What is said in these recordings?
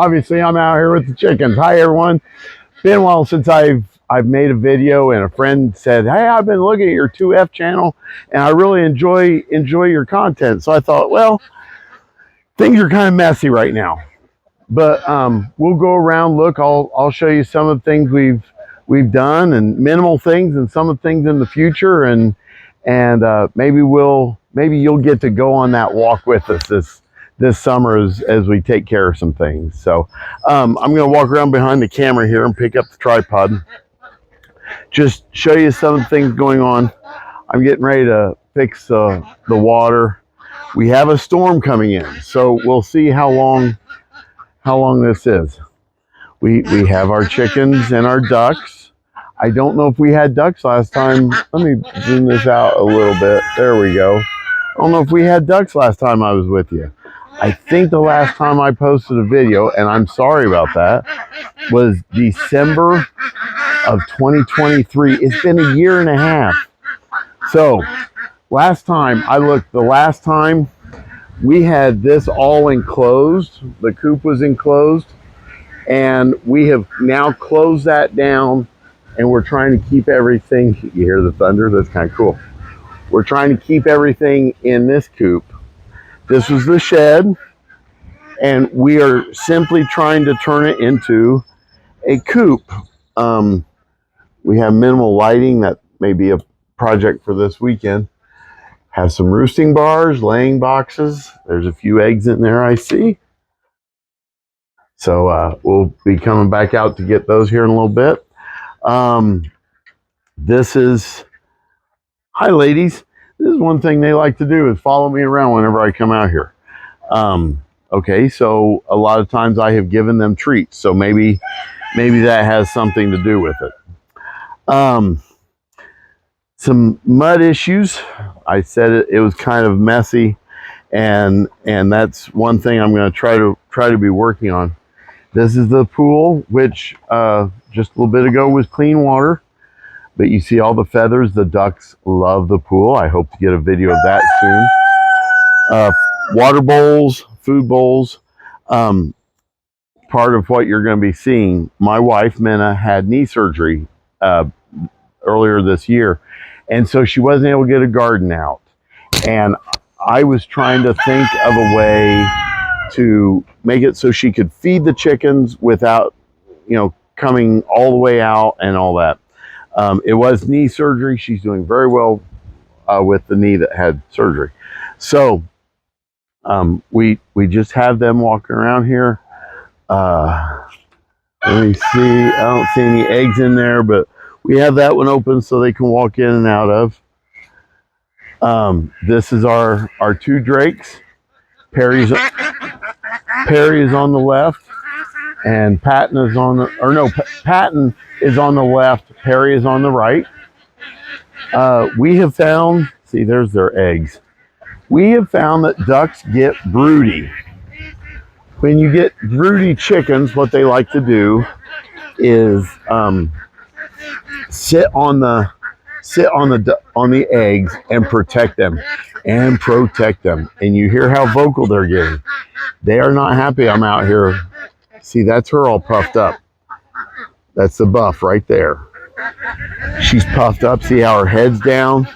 obviously I'm out here with the chickens. Hi everyone. Been a while since I've made a video, and a friend said, hey, I've been looking at your 2F channel and I really enjoy your content. So I thought, well, things are kind of messy right now, but we'll go around, look, I'll show you some of the things we've done, and minimal things, and some of the things in the future, and maybe you'll get to go on that walk with us this summer as we take care of some things. So I'm going to walk around behind the camera here and pick up the tripod, just show you some of the things going on. I'm getting ready to fix the water. We have a storm coming in, so we'll see how long this is. We have our chickens and our ducks. I don't know if we had ducks last time. Let me zoom this out a little bit. There we go. I don't know if we had ducks last time I was with you. I think the last time I posted a video, and I'm sorry about that, was December of 2023. It's been a year and a half. So last time I looked, the last time we had this all enclosed, the coop was enclosed, and we have now closed that down, and we're trying to keep everything, you hear the thunder, that's kind of cool. We're trying to keep everything in this coop. This was the shed, and we are simply trying to turn it into a coop. We have minimal lighting. That may be a project for this weekend. Have some roosting bars, laying boxes. There's a few eggs in there, I see. So we'll be coming back out to get those here in a little bit. This is, hi ladies. This is one thing they like to do, is follow me around whenever I come out here. Okay, so a lot of times I have given them treats, so maybe that has something to do with it. Some mud issues. I said it was kind of messy, and that's one thing I'm going to try to be working on. This is the pool, which just a little bit ago was clean water. But you see all the feathers. The ducks love the pool. I hope to get a video of that soon. Water bowls, food bowls. Part of what you're going to be seeing, my wife, Minna, had knee surgery earlier this year. And so she wasn't able to get a garden out. And I was trying to think of a way to make it so she could feed the chickens without, coming all the way out and all that. It was knee surgery. She's doing very well with the knee that had surgery. So we just have them walking around here. Let me see. I don't see any eggs in there, but we have that one open so they can walk in and out of. This is our two drakes. Perry is on the left, and Patton is on the, or no, Patton is on the left, Perry is on the right. We have found, see, there's their eggs. We have found that ducks get broody. When you get broody chickens, what they like to do is sit on the eggs and protect them. And you hear how vocal they're getting. They are not happy I'm out here. See, that's her all puffed up. That's the buff right there. She's puffed up. See how her head's down?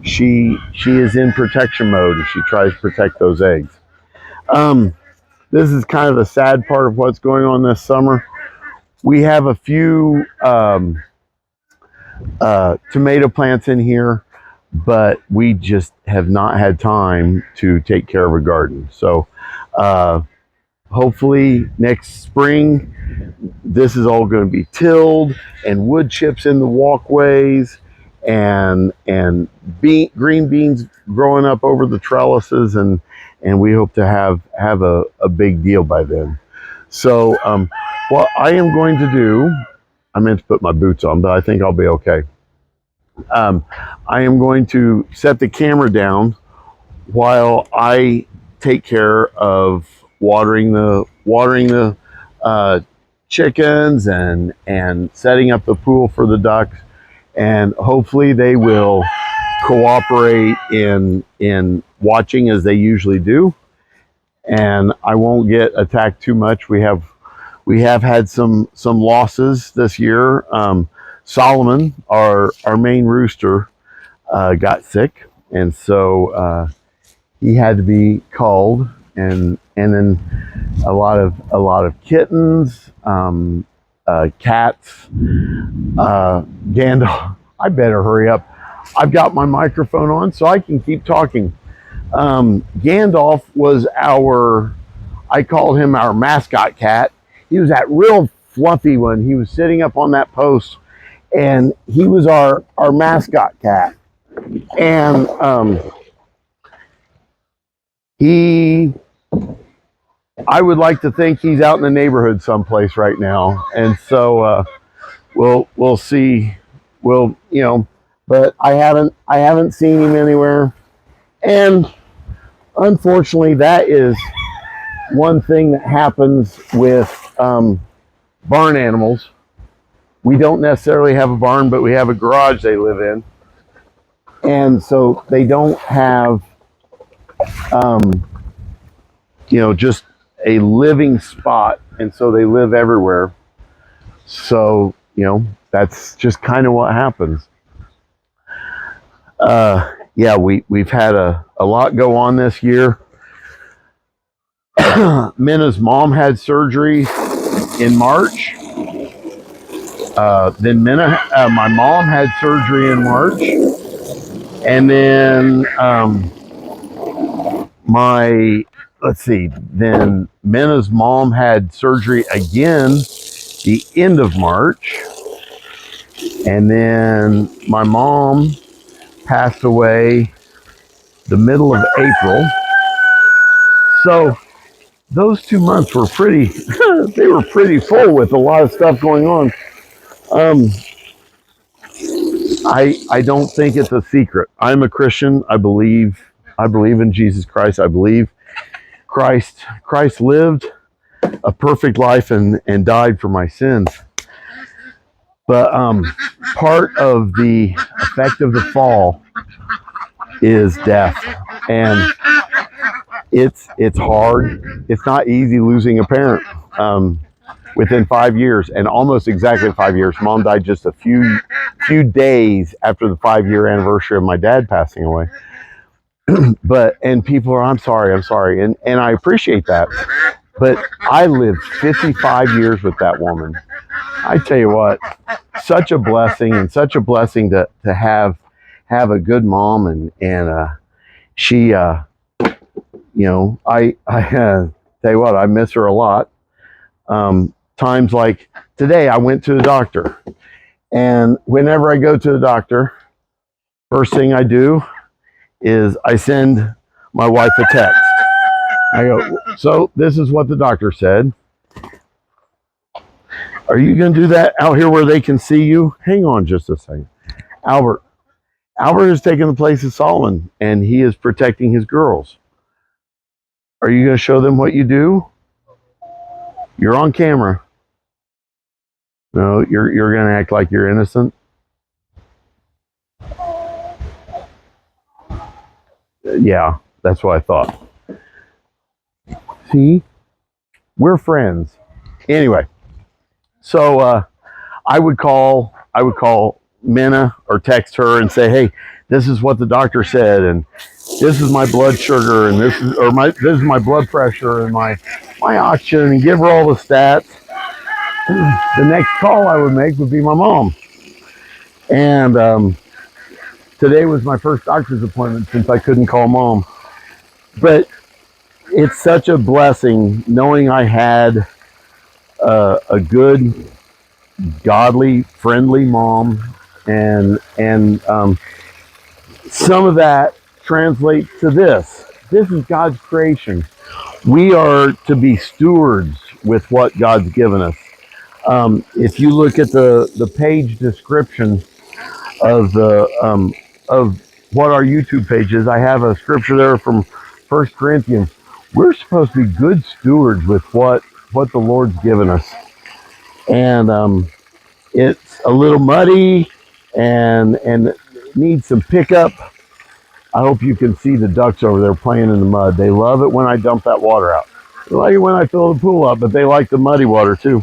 She is in protection mode, and she tries to protect those eggs. This is kind of the sad part of what's going on this summer. We have a few tomato plants in here, but we just have not had time to take care of a garden. So hopefully next spring, this is all going to be tilled, and wood chips in the walkways, and green beans growing up over the trellises, and we hope to have a big deal by then. So what I am going to do, I meant to put my boots on, but I think I'll be okay. I am going to set the camera down while I take care of watering the chickens and setting up the pool for the ducks, and hopefully they will cooperate in watching as they usually do, and I won't get attacked too much. We have we have had some losses this year. Solomon, our main rooster, got sick, and so he had to be culled, and then a lot of kittens, cats. Gandalf, I better hurry up. I've got my microphone on so I can keep talking. Gandalf was I called him our mascot cat. He was that real fluffy one. He was sitting up on that post, and he was our mascot cat. And I would like to think he's out in the neighborhood someplace right now. And so we'll see. But I haven't seen him anywhere. And unfortunately, that is one thing that happens with barn animals. We don't necessarily have a barn, but we have a garage they live in. And so they don't have, just a living spot. And so they live everywhere. So, that's just kind of what happens. Yeah, we've had a lot go on this year. Minna's mom had surgery in March. Then my mom had surgery in March. And then then Minna's mom had surgery again the end of March. And then my mom passed away the middle of April. So those 2 months were they were pretty full with a lot of stuff going on. I don't think it's a secret. I'm a Christian. I believe in Jesus Christ. I believe Christ lived a perfect life and died for my sins. But part of the effect of the fall is death, and it's hard. It's not easy losing a parent within 5 years, and almost exactly 5 years. Mom died just a few days after the 5-year anniversary of my dad passing away. And people are, I'm sorry, and I appreciate that. But I lived 55 years with that woman. I tell you what, such a blessing, and such a blessing to have a good mom, and she, I tell you what, I miss her a lot. Times like today, I went to the doctor, and whenever I go to the doctor, first thing I do is I send my wife a text. I go, so this is what the doctor said. Are you going to do that out here where they can see you? Hang on just a second. Albert has taken the place of Solomon, and he is protecting his girls. Are you going to show them what you do? You're on camera. No, you're going to act like you're innocent. Yeah, that's what I thought. See, we're friends. Anyway, so I would call Minna or text her and say, hey, this is what the doctor said, and this is my blood sugar, and this is my blood pressure, and my oxygen, and give her all the stats. The next call I would make would be my mom. And today was my first doctor's appointment since I couldn't call mom. But it's such a blessing knowing I had a good, godly, friendly mom, and some of that translates to this. This is God's creation. We are to be stewards with what God's given us. If you look at the page description of of what our YouTube page is, I have a scripture there from 1 Corinthians. We're supposed to be good stewards with what the Lord's given us. And it's a little muddy and needs some pickup. I hope you can see the ducks over there playing in the mud. They love it when I dump that water out. They like it when I fill the pool up, but they like the muddy water too.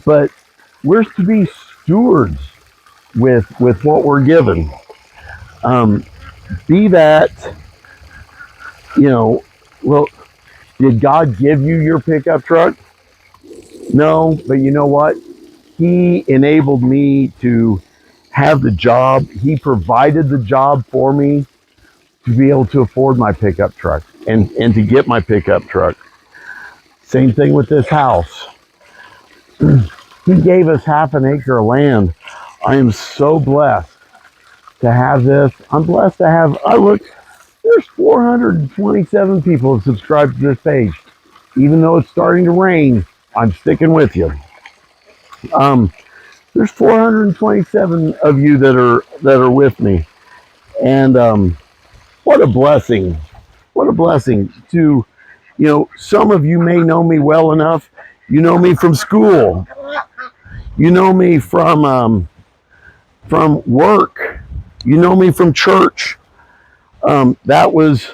But we're to be stewards with what we're given. Be that, well, did God give you your pickup truck? No, but you know what? He enabled me to have the job. He provided the job for me to be able to afford my pickup truck and to get my pickup truck. Same thing with this house. He gave us half an acre of land. I am so blessed to have this. I'm blessed to have, there's 427 people have subscribed to this page. Even though it's starting to rain, I'm sticking with you. There's 427 of you that are with me. And what a blessing. What a blessing to, some of you may know me well enough. You know me from school. You know me from work. You know me from church. That was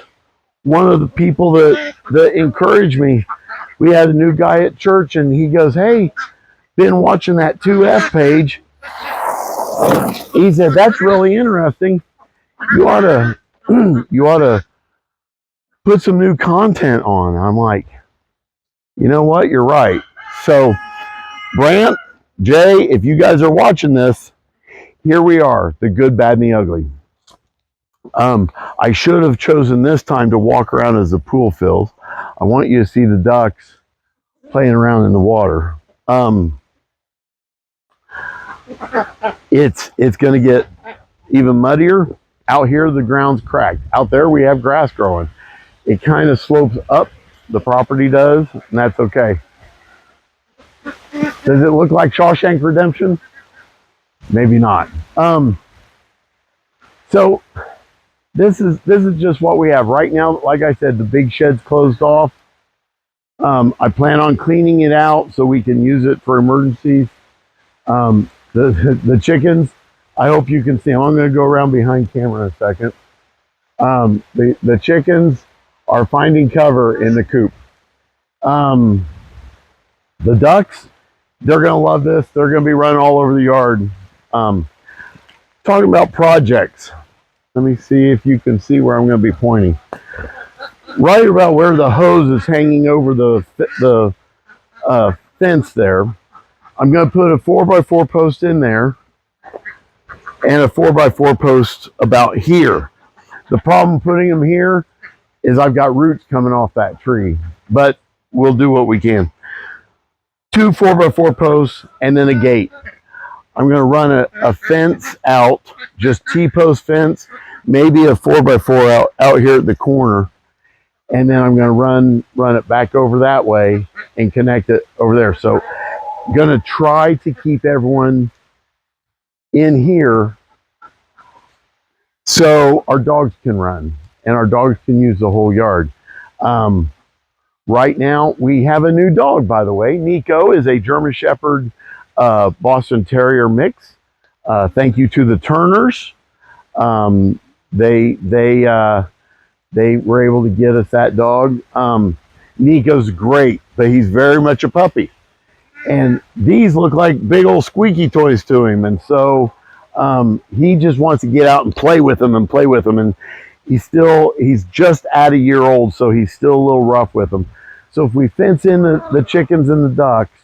one of the people that encouraged me. We had a new guy at church, and he goes, "Hey, been watching that 2F page." He said, "That's really interesting. You ought to you ought to put some new content on." I'm like, you know what? You're right. So, Brant, Jay, if you guys are watching this, here we are, the good, bad, and the ugly. I should have chosen this time to walk around as the pool fills. I want you to see the ducks playing around in the water. It's going to get even muddier. Out here, the ground's cracked. Out there, we have grass growing. It kind of slopes up, the property does, and that's okay. Does it look like Shawshank Redemption? Maybe not. So this is just what we have right now. Like I said, the big shed's closed off. I plan on cleaning it out so we can use it for emergencies. The chickens, I hope you can see them. I'm going to go around behind camera in a second. The chickens are finding cover in the coop. The ducks, they're going to love this. They're going to be running all over the yard. Talking about projects. Let me see if you can see where I'm going to be pointing. Right about where the hose is hanging over the fence there, I'm going to put a 4x4 post in there and a 4x4 post about here. The problem putting them here is I've got roots coming off that tree, but we'll do what we can. 2 4x4 posts and then a gate. I'm going to run a fence out, just T-post fence, maybe a 4x4 out here at the corner. And then I'm going to run it back over that way and connect it over there. So I'm going to try to keep everyone in here so our dogs can run and our dogs can use the whole yard. Right now, we have a new dog, by the way. Nico is a German Shepherd Boston Terrier mix. Thank you to the Turners. They were able to get us that dog. Nico's great, but he's very much a puppy. And these look like big old squeaky toys to him. And so he just wants to get out and play with them. And he's just at a year old, so he's still a little rough with them. So if we fence in the chickens and the ducks,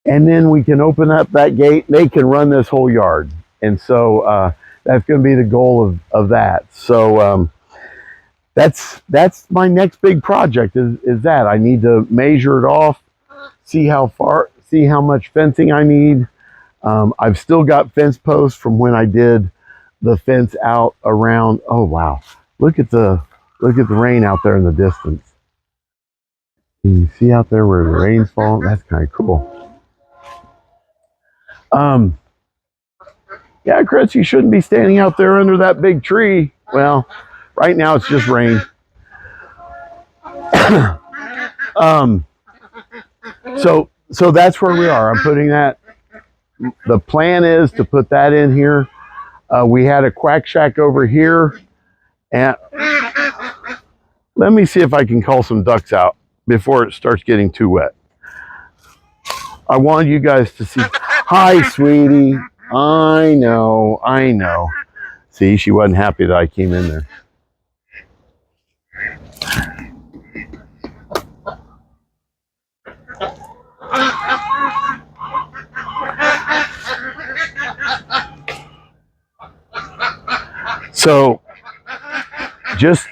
and then we can open up that gate, they can run this whole yard. And so that's going to be the goal of that. So that's my next big project is that I need to measure it off, see how much fencing I need. I've still got fence posts from when I did the fence out around. Oh wow, look at the rain out there in the distance. Can you see out there where the rain's falling? That's kind of cool. Yeah, Chris, you shouldn't be standing out there under that big tree. Well, right now it's just rain. So that's where we are. I'm putting that. The plan is to put that in here. We had a quack shack over here, and Let me see if I can call some ducks out before it starts getting too wet. I want you guys to see. Hi, sweetie. I know, I know. See, she wasn't happy that I came in there. So, just,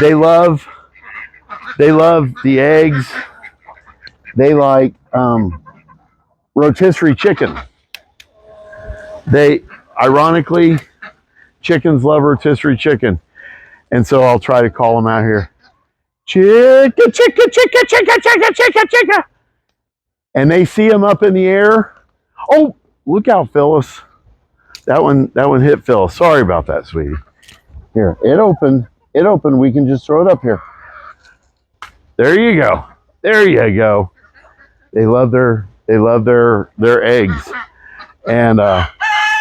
they love the eggs. They like rotisserie chicken. Ironically, chickens love rotisserie chicken. And so I'll try to call them out here. Chicka, chicka, chicka, chicka, chicka, chicka, chicka. And they see them up in the air. Oh, look out, Phyllis. That one hit Phyllis. Sorry about that, sweetie. Here, it opened. It opened. We can just throw it up here. There you go. There you go. They love their eggs, and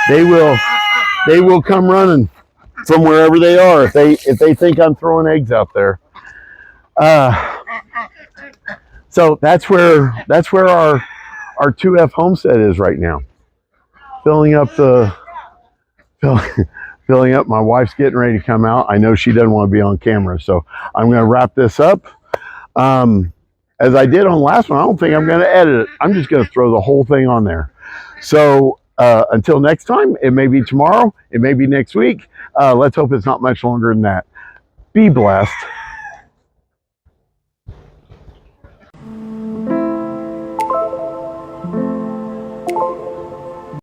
they will come running from wherever they are if they think I'm throwing eggs out there. So that's where our 2F homestead is right now. Filling up. My wife's getting ready to come out. I know she doesn't want to be on camera, so I'm going to wrap this up. As I did on the last one, I don't think I'm going to edit it. I'm just going to throw the whole thing on there. So until next time, it may be tomorrow, it may be next week. Let's hope it's not much longer than that. Be blessed.